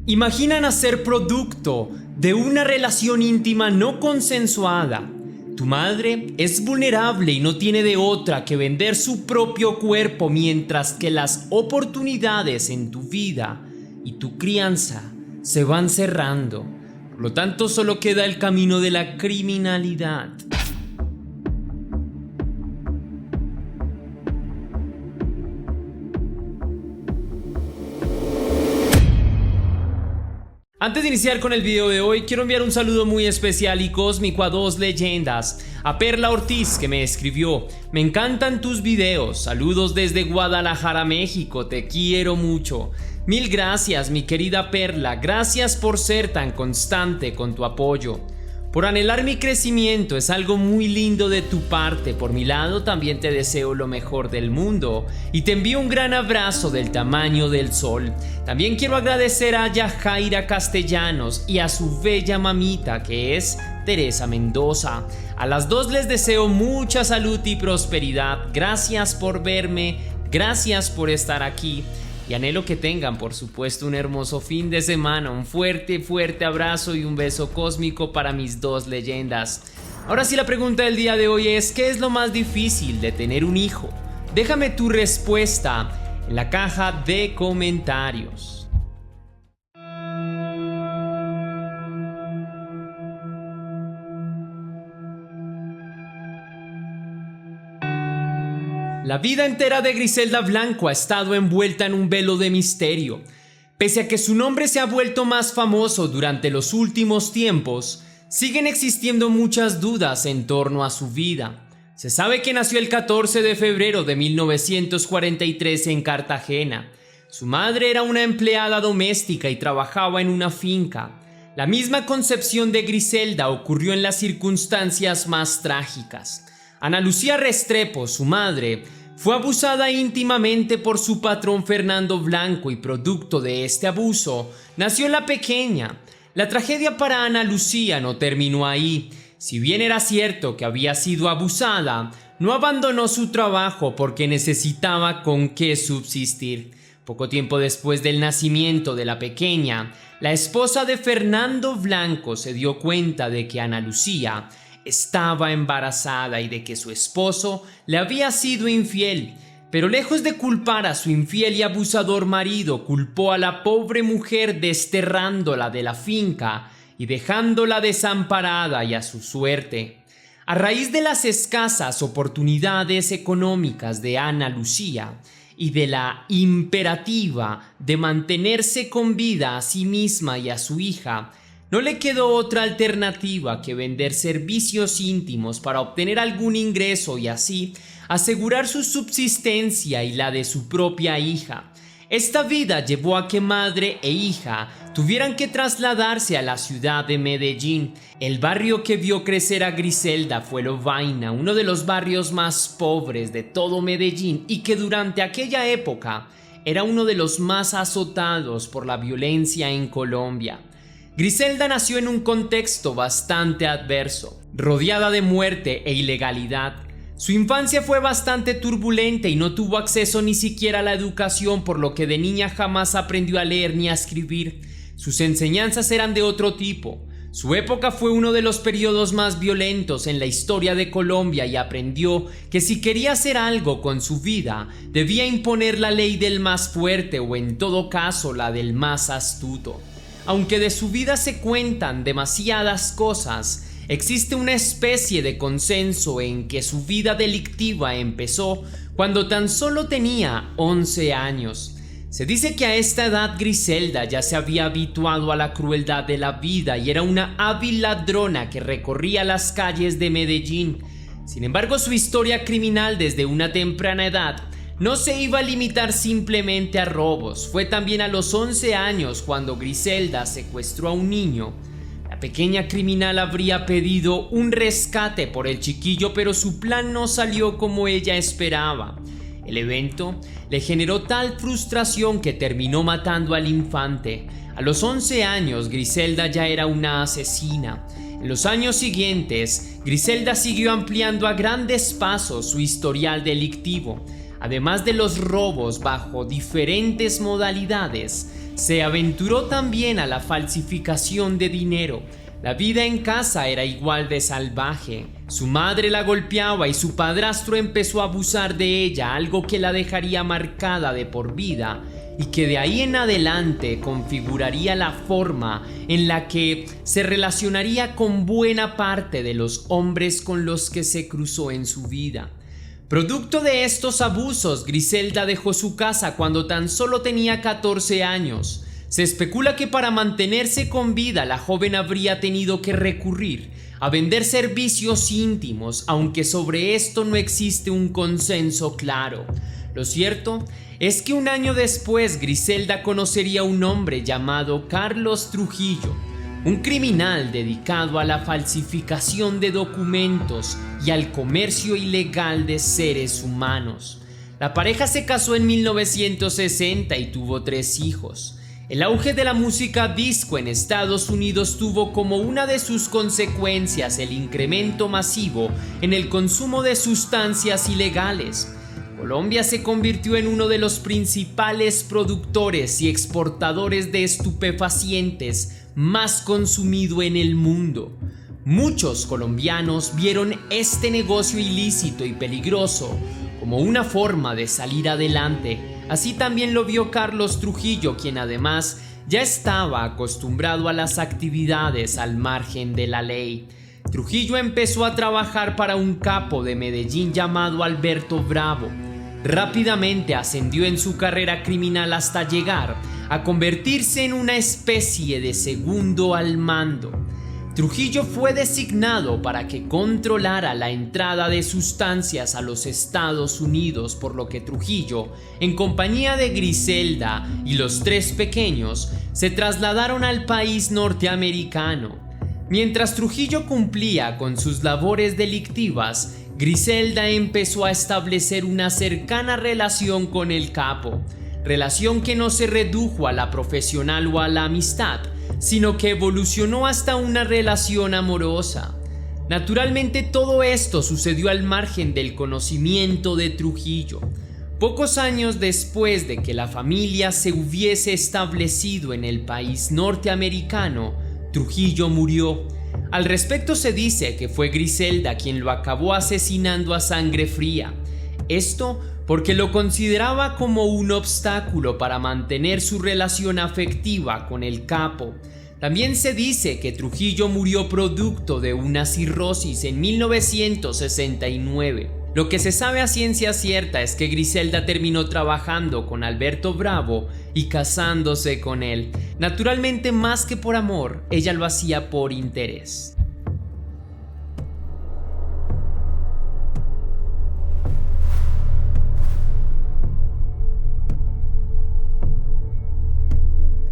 Imagina nacer producto de una relación íntima no consensuada. Tu madre es vulnerable y no tiene de otra que vender su propio cuerpo, mientras que las oportunidades en tu vida y tu crianza se van cerrando. Por lo tanto, solo queda el camino de la criminalidad. Antes de iniciar con el video de hoy, quiero enviar un saludo muy especial y cósmico a dos leyendas. A Perla Ortiz, que me escribió: me encantan tus videos, saludos desde Guadalajara, México, te quiero mucho. Mil gracias, mi querida Perla, gracias por ser tan constante con tu apoyo. Por anhelar mi crecimiento, es algo muy lindo de tu parte. Por mi lado, también te deseo lo mejor del mundo y te envío un gran abrazo del tamaño del sol. También quiero agradecer a Yajaira Castellanos y a su bella mamita, que es Teresa Mendoza. A las dos les deseo mucha salud y prosperidad. Gracias por verme, gracias por estar aquí. Y anhelo que tengan, por supuesto, un hermoso fin de semana. Un fuerte abrazo y un beso cósmico para mis dos leyendas. Ahora sí, la pregunta del día de hoy es: ¿qué es lo más difícil de tener un hijo? Déjame tu respuesta en la caja de comentarios. La vida entera de Griselda Blanco ha estado envuelta en un velo de misterio. Pese a que su nombre se ha vuelto más famoso durante los últimos tiempos, siguen existiendo muchas dudas en torno a su vida. Se sabe que nació el 14 de febrero de 1943 en Cartagena. Su madre era una empleada doméstica y trabajaba en una finca. La misma concepción de Griselda ocurrió en las circunstancias más trágicas. Ana Lucía Restrepo, su madre, fue abusada íntimamente por su patrón Fernando Blanco y producto de este abuso nació la pequeña. La tragedia para Ana Lucía no terminó ahí. Si bien era cierto que había sido abusada, no abandonó su trabajo porque necesitaba con qué subsistir. Poco tiempo después del nacimiento de la pequeña, la esposa de Fernando Blanco se dio cuenta de que Ana Lucía estaba embarazada y de que su esposo le había sido infiel, pero lejos de culpar a su infiel y abusador marido, culpó a la pobre mujer desterrándola de la finca y dejándola desamparada y a su suerte. A raíz de las escasas oportunidades económicas de Ana Lucía y de la imperativa de mantenerse con vida a sí misma y a su hija, no le quedó otra alternativa que vender servicios íntimos para obtener algún ingreso y así asegurar su subsistencia y la de su propia hija. Esta vida llevó a que madre e hija tuvieran que trasladarse a la ciudad de Medellín. El barrio que vio crecer a Griselda fue Lovaina, uno de los barrios más pobres de todo Medellín y que durante aquella época era uno de los más azotados por la violencia en Colombia. Griselda nació en un contexto bastante adverso, rodeada de muerte e ilegalidad. Su infancia fue bastante turbulenta y no tuvo acceso ni siquiera a la educación, por lo que de niña jamás aprendió a leer ni a escribir. Sus enseñanzas eran de otro tipo. Su época fue uno de los periodos más violentos en la historia de Colombia y aprendió que si quería hacer algo con su vida, debía imponer la ley del más fuerte o en todo caso la del más astuto. Aunque de su vida se cuentan demasiadas cosas, existe una especie de consenso en que su vida delictiva empezó cuando tan solo tenía 11 años. Se dice que a esta edad Griselda ya se había habituado a la crueldad de la vida y era una hábil ladrona que recorría las calles de Medellín. Sin embargo, su historia criminal desde una temprana edad no se iba a limitar simplemente a robos. Fue también a los 11 años cuando Griselda secuestró a un niño. La pequeña criminal habría pedido un rescate por el chiquillo, pero su plan no salió como ella esperaba. El evento le generó tal frustración que terminó matando al infante. A los 11 años, Griselda ya era una asesina. En los años siguientes, Griselda siguió ampliando a grandes pasos su historial delictivo. Además de los robos bajo diferentes modalidades, se aventuró también a la falsificación de dinero. La vida en casa era igual de salvaje. Su madre la golpeaba y su padrastro empezó a abusar de ella, algo que la dejaría marcada de por vida y que de ahí en adelante configuraría la forma en la que se relacionaría con buena parte de los hombres con los que se cruzó en su vida. Producto de estos abusos, Griselda dejó su casa cuando tan solo tenía 14 años. Se especula que para mantenerse con vida la joven habría tenido que recurrir a vender servicios íntimos, aunque sobre esto no existe un consenso claro. Lo cierto es que un año después Griselda conocería a un hombre llamado Carlos Trujillo, un criminal dedicado a la falsificación de documentos y al comercio ilegal de seres humanos. La pareja se casó en 1960 y tuvo 3 hijos. El auge de la música disco en Estados Unidos tuvo como una de sus consecuencias el incremento masivo en el consumo de sustancias ilegales. Colombia se convirtió en uno de los principales productores y exportadores de estupefacientes más consumido en el mundo. Muchos colombianos vieron este negocio ilícito y peligroso como una forma de salir adelante. Así también lo vio Carlos Trujillo, quien además ya estaba acostumbrado a las actividades al margen de la ley. Trujillo empezó a trabajar para un capo de Medellín llamado Alberto Bravo. Rápidamente ascendió en su carrera criminal hasta llegar a convertirse en una especie de segundo al mando. Trujillo fue designado para que controlara la entrada de sustancias a los Estados Unidos, por lo que Trujillo, en compañía de Griselda y los 3 pequeños, se trasladaron al país norteamericano. Mientras Trujillo cumplía con sus labores delictivas, Griselda empezó a establecer una cercana relación con el capo, relación que no se redujo a la profesional o a la amistad, sino que evolucionó hasta una relación amorosa. Naturalmente todo esto sucedió al margen del conocimiento de Trujillo. Pocos años después de que la familia se hubiese establecido en el país norteamericano, Trujillo murió. Al respecto se dice que fue Griselda quien lo acabó asesinando a sangre fría. Esto porque lo consideraba como un obstáculo para mantener su relación afectiva con el capo. También se dice que Trujillo murió producto de una cirrosis en 1969. Lo que se sabe a ciencia cierta es que Griselda terminó trabajando con Alberto Bravo y casándose con él. Naturalmente, más que por amor, ella lo hacía por interés.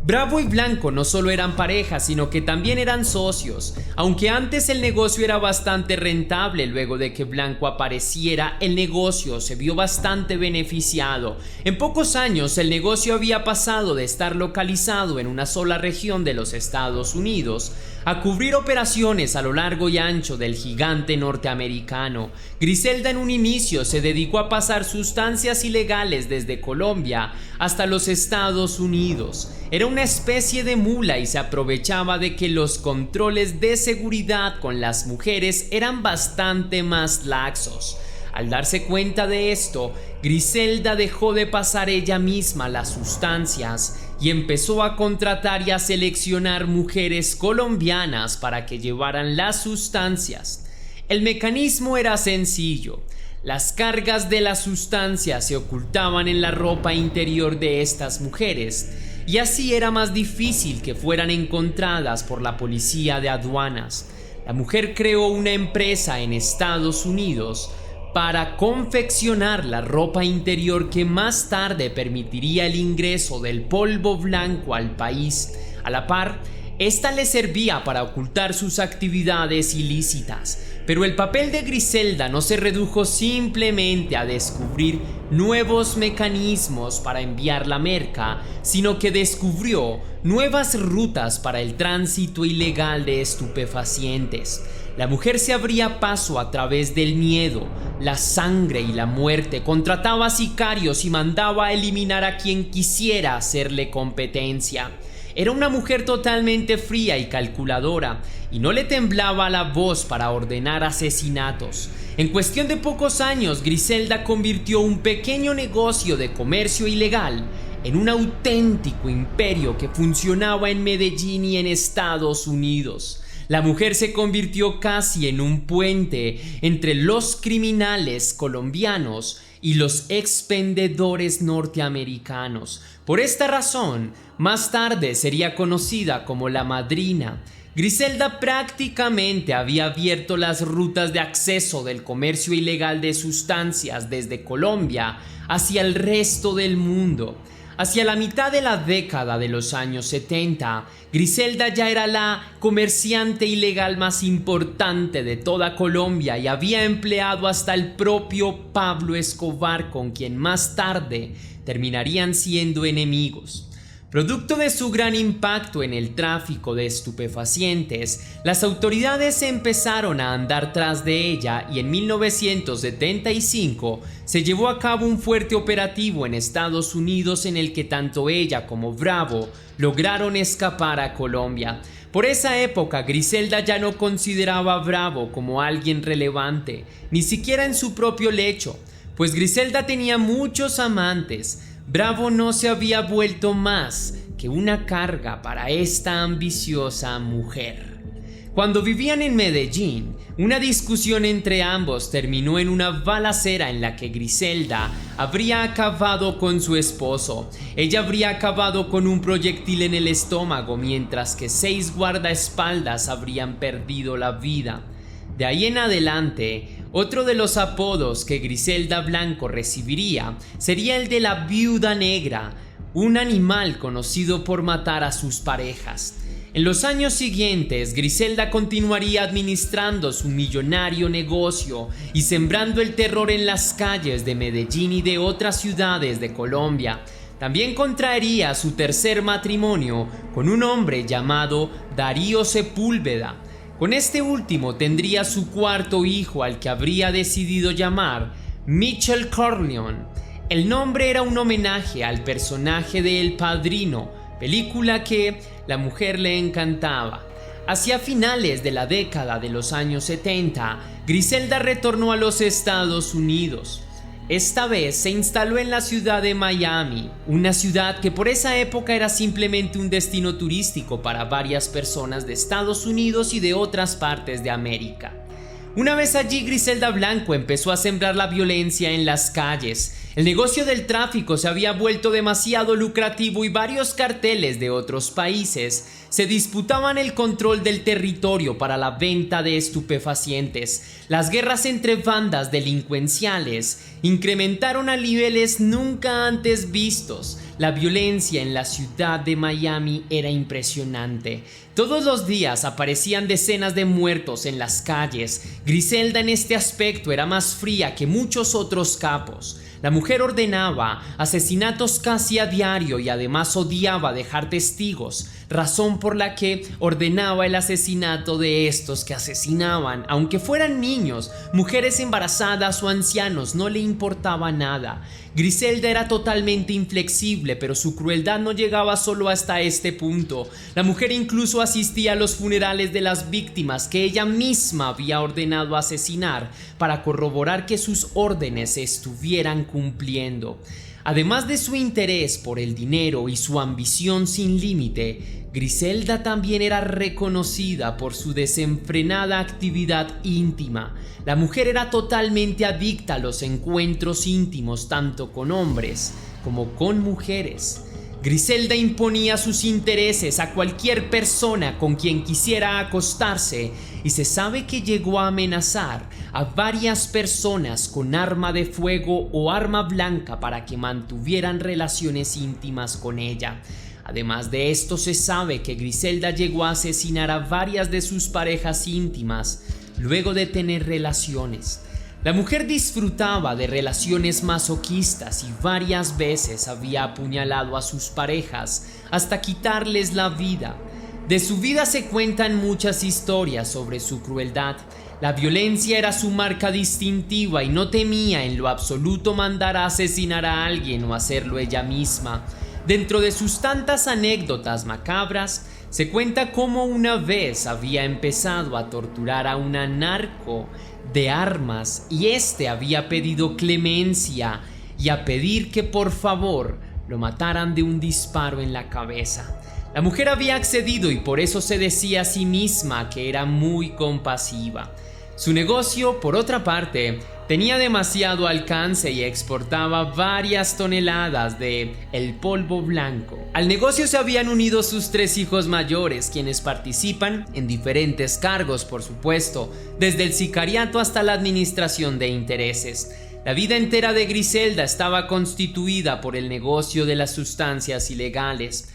Bravo y Blanco no solo eran pareja, sino que también eran socios. Aunque antes el negocio era bastante rentable, luego de que Blanco apareciera, el negocio se vio bastante beneficiado. En pocos años el negocio había pasado de estar localizado en una sola región de los Estados Unidos a cubrir operaciones a lo largo y ancho del gigante norteamericano. Griselda en un inicio se dedicó a pasar sustancias ilegales desde Colombia hasta los Estados Unidos. Era una especie de mula y se aprovechaba de que los controles de seguridad con las mujeres eran bastante más laxos. Al darse cuenta de esto, Griselda dejó de pasar ella misma las sustancias y empezó a contratar y a seleccionar mujeres colombianas para que llevaran las sustancias. El mecanismo era sencillo. Las cargas de las sustancias se ocultaban en la ropa interior de estas mujeres, y así era más difícil que fueran encontradas por la policía de aduanas. La mujer creó una empresa en Estados Unidos para confeccionar la ropa interior que más tarde permitiría el ingreso del polvo blanco al país. A la par, esta le servía para ocultar sus actividades ilícitas. Pero el papel de Griselda no se redujo simplemente a descubrir nuevos mecanismos para enviar la merca, sino que descubrió nuevas rutas para el tránsito ilegal de estupefacientes. La mujer se abría paso a través del miedo, la sangre y la muerte, contrataba sicarios y mandaba a eliminar a quien quisiera hacerle competencia. Era una mujer totalmente fría y calculadora, y no le temblaba la voz para ordenar asesinatos. En cuestión de pocos años, Griselda convirtió un pequeño negocio de comercio ilegal en un auténtico imperio que funcionaba en Medellín y en Estados Unidos. La mujer se convirtió casi en un puente entre los criminales colombianos y los expendedores norteamericanos. Por esta razón, más tarde sería conocida como la Madrina. Griselda prácticamente había abierto las rutas de acceso del comercio ilegal de sustancias desde Colombia hacia el resto del mundo. Hacia la mitad de la década de los años 70, Griselda ya era la comerciante ilegal más importante de toda Colombia y había empleado hasta el propio Pablo Escobar, con quien más tarde terminarían siendo enemigos. Producto de su gran impacto en el tráfico de estupefacientes, las autoridades empezaron a andar tras de ella y en 1975 se llevó a cabo un fuerte operativo en Estados Unidos en el que tanto ella como Bravo lograron escapar a Colombia. Por esa época, Griselda ya no consideraba a Bravo como alguien relevante, ni siquiera en su propio lecho, pues Griselda tenía muchos amantes. Bravo no se había vuelto más que una carga para esta ambiciosa mujer. Cuando vivían en Medellín, una discusión entre ambos terminó en una balacera en la que Griselda habría acabado con su esposo. Ella habría acabado con un proyectil en el estómago, mientras que 6 guardaespaldas habrían perdido la vida. De ahí en adelante, otro de los apodos que Griselda Blanco recibiría sería el de la Viuda Negra, un animal conocido por matar a sus parejas. En los años siguientes, Griselda continuaría administrando su millonario negocio y sembrando el terror en las calles de Medellín y de otras ciudades de Colombia. También contraería su tercer matrimonio con un hombre llamado Darío Sepúlveda. Con este último tendría su cuarto hijo, al que habría decidido llamar Michael Corleone. El nombre era un homenaje al personaje de El Padrino, película que la mujer le encantaba. Hacia finales de la década de los años 70, Griselda retornó a los Estados Unidos. Esta vez se instaló en la ciudad de Miami, una ciudad que por esa época era simplemente un destino turístico para varias personas de Estados Unidos y de otras partes de América. Una vez allí, Griselda Blanco empezó a sembrar la violencia en las calles. El negocio del tráfico se había vuelto demasiado lucrativo y varios carteles de otros países se disputaban el control del territorio para la venta de estupefacientes. Las guerras entre bandas delincuenciales incrementaron a niveles nunca antes vistos. La violencia en la ciudad de Miami era impresionante. Todos los días aparecían decenas de muertos en las calles. Griselda en este aspecto era más fría que muchos otros capos. La mujer ordenaba asesinatos casi a diario y además odiaba dejar testigos, razón por la que ordenaba el asesinato de estos que asesinaban. Aunque fueran niños, mujeres embarazadas o ancianos, no le importaba nada. Griselda era totalmente inflexible, pero su crueldad no llegaba solo hasta este punto. La mujer incluso asistía a los funerales de las víctimas que ella misma había ordenado asesinar para corroborar que sus órdenes se estuvieran cumpliendo. Además de su interés por el dinero y su ambición sin límite, Griselda también era reconocida por su desenfrenada actividad íntima. La mujer era totalmente adicta a los encuentros íntimos, tanto con hombres como con mujeres. Griselda imponía sus intereses a cualquier persona con quien quisiera acostarse, y se sabe que llegó a amenazar a varias personas con arma de fuego o arma blanca para que mantuvieran relaciones íntimas con ella. Además de esto, se sabe que Griselda llegó a asesinar a varias de sus parejas íntimas luego de tener relaciones. La mujer disfrutaba de relaciones masoquistas y varias veces había apuñalado a sus parejas hasta quitarles la vida. De su vida se cuentan muchas historias sobre su crueldad. La violencia era su marca distintiva y no temía en lo absoluto mandar a asesinar a alguien o hacerlo ella misma. Dentro de sus tantas anécdotas macabras, se cuenta cómo una vez había empezado a torturar a una narco de armas y este había pedido clemencia y a pedir que por favor lo mataran de un disparo en la cabeza. La mujer había accedido y por eso se decía a sí misma que era muy compasiva. Su negocio, por otra parte, tenía demasiado alcance y exportaba varias toneladas de el polvo blanco. Al negocio se habían unido sus 3 hijos mayores, quienes participan en diferentes cargos, por supuesto, desde el sicariato hasta la administración de intereses. La vida entera de Griselda estaba constituida por el negocio de las sustancias ilegales.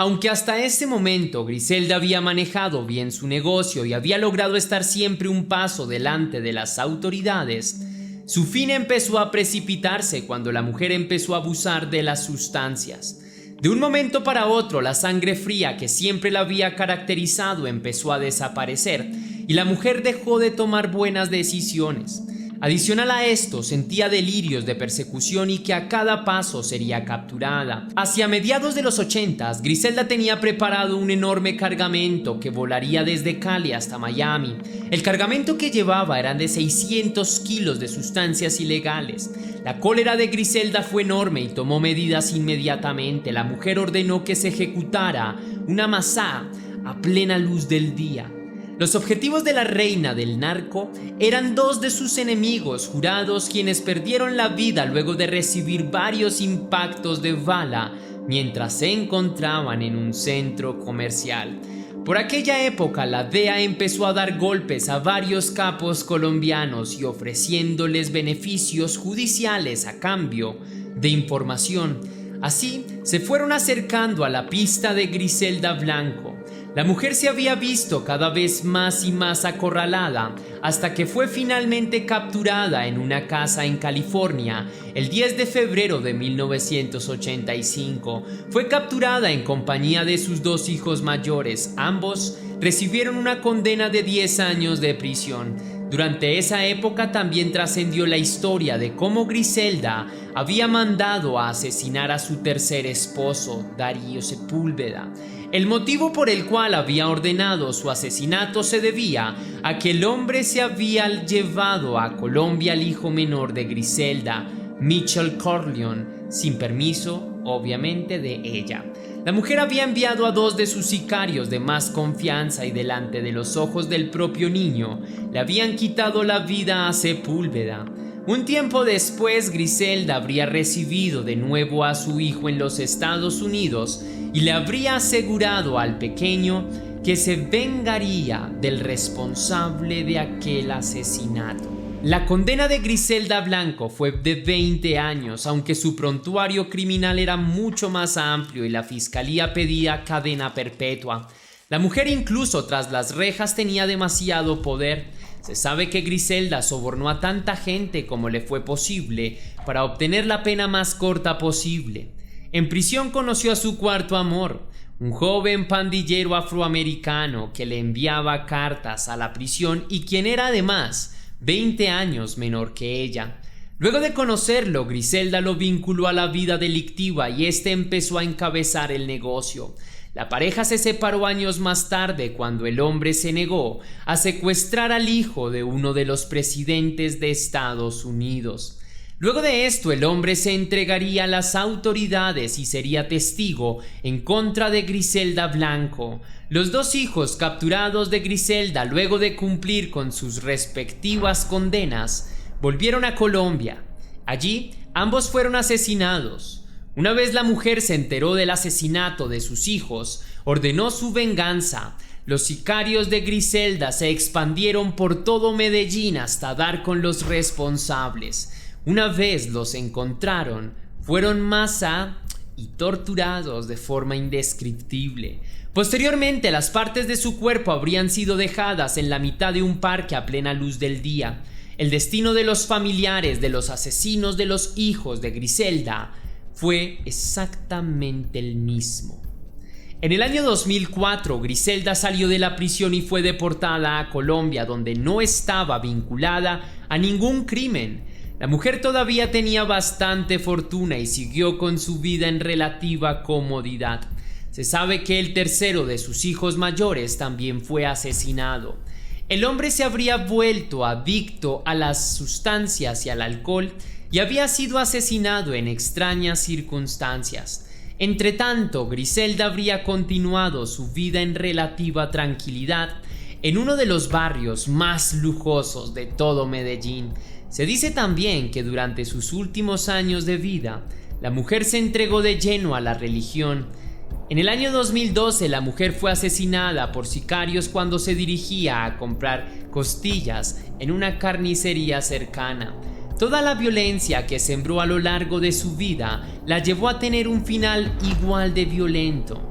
Aunque hasta ese momento Griselda había manejado bien su negocio y había logrado estar siempre un paso delante de las autoridades, su fin empezó a precipitarse cuando la mujer empezó a abusar de las sustancias. De un momento para otro, la sangre fría que siempre la había caracterizado empezó a desaparecer y la mujer dejó de tomar buenas decisiones. Adicional a esto, sentía delirios de persecución y que a cada paso sería capturada. Hacia mediados de los 80, Griselda tenía preparado un enorme cargamento que volaría desde Cali hasta Miami. El cargamento que llevaba eran de 600 kilos de sustancias ilegales. La cólera de Griselda fue enorme y tomó medidas inmediatamente. La mujer ordenó que se ejecutara una masá a plena luz del día. Los objetivos de la reina del narco eran 2 de sus enemigos jurados, quienes perdieron la vida luego de recibir varios impactos de bala mientras se encontraban en un centro comercial. Por aquella época, la DEA empezó a dar golpes a varios capos colombianos y ofreciéndoles beneficios judiciales a cambio de información. Así, se fueron acercando a la pista de Griselda Blanco. La mujer se había visto cada vez más y más acorralada hasta que fue finalmente capturada en una casa en California el 10 de febrero de 1985. Fue capturada en compañía de sus 2 hijos mayores. Ambos recibieron una condena de 10 años de prisión. Durante esa época también trascendió la historia de cómo Griselda había mandado a asesinar a su tercer esposo, Darío Sepúlveda. El motivo por el cual había ordenado su asesinato se debía a que el hombre se había llevado a Colombia al hijo menor de Griselda, Michael Corleone, sin permiso, obviamente, de ella. La mujer había enviado a 2 de sus sicarios de más confianza y delante de los ojos del propio niño le habían quitado la vida a Sepúlveda. Un tiempo después, Griselda habría recibido de nuevo a su hijo en los Estados Unidos y le habría asegurado al pequeño que se vengaría del responsable de aquel asesinato. La condena de Griselda Blanco fue de 20 años, aunque su prontuario criminal era mucho más amplio y la fiscalía pedía cadena perpetua. La mujer, incluso tras las rejas, tenía demasiado poder. Se sabe que Griselda sobornó a tanta gente como le fue posible para obtener la pena más corta posible. En prisión conoció a su cuarto amor, un joven pandillero afroamericano que le enviaba cartas a la prisión y quien era además 20 años menor que ella. Luego de conocerlo, Griselda lo vinculó a la vida delictiva y este empezó a encabezar el negocio. La pareja se separó años más tarde cuando el hombre se negó a secuestrar al hijo de uno de los presidentes de Estados Unidos. Luego de esto, el hombre se entregaría a las autoridades y sería testigo en contra de Griselda Blanco. Los 2 hijos capturados de Griselda, luego de cumplir con sus respectivas condenas, volvieron a Colombia. Allí, ambos fueron asesinados. Una vez la mujer se enteró del asesinato de sus hijos, ordenó su venganza. Los sicarios de Griselda se expandieron por todo Medellín hasta dar con los responsables. Una vez los encontraron, fueron masa y torturados de forma indescriptible. Posteriormente, las partes de su cuerpo habrían sido dejadas en la mitad de un parque a plena luz del día. el destino de los familiares de los asesinos de los hijos de Griselda fue exactamente el mismo. En el año 2004, Griselda salió de la prisión y fue deportada a Colombia, donde no estaba vinculada a ningún crimen. La mujer todavía tenía bastante fortuna y siguió con su vida en relativa comodidad. Se sabe que el tercero de sus hijos mayores también fue asesinado. El hombre se habría vuelto adicto a las sustancias y al alcohol y había sido asesinado en extrañas circunstancias. Entretanto, Griselda habría continuado su vida en relativa tranquilidad en uno de los barrios más lujosos de todo Medellín. Se dice también que durante sus últimos años de vida, la mujer se entregó de lleno a la religión. En el año 2012, la mujer fue asesinada por sicarios cuando se dirigía a comprar costillas en una carnicería cercana. Toda la violencia que sembró a lo largo de su vida la llevó a tener un final igual de violento.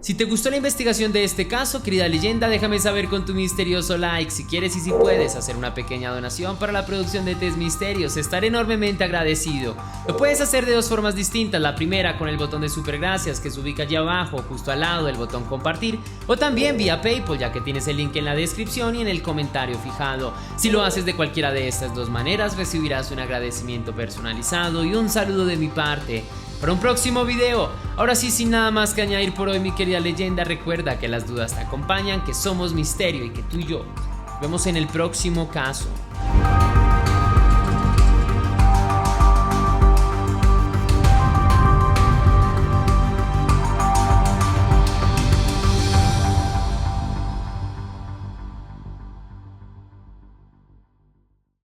Si te gustó la investigación de este caso, querida leyenda, déjame saber con tu misterioso like. Si quieres y si puedes hacer una pequeña donación para la producción de Test Misterios, estaré enormemente agradecido. Lo puedes hacer de dos formas distintas. La primera con el botón de super gracias que se ubica allí abajo, justo al lado del botón compartir, o también vía PayPal, ya que tienes el link en la descripción y en el comentario fijado. Si lo haces de cualquiera de estas dos maneras, recibirás un agradecimiento personalizado y un saludo de mi parte. Para un próximo video. Ahora sí, sin nada más que añadir por hoy, mi querida leyenda, recuerda que las dudas te acompañan, que somos misterio y que tú y yo nos vemos en el próximo caso.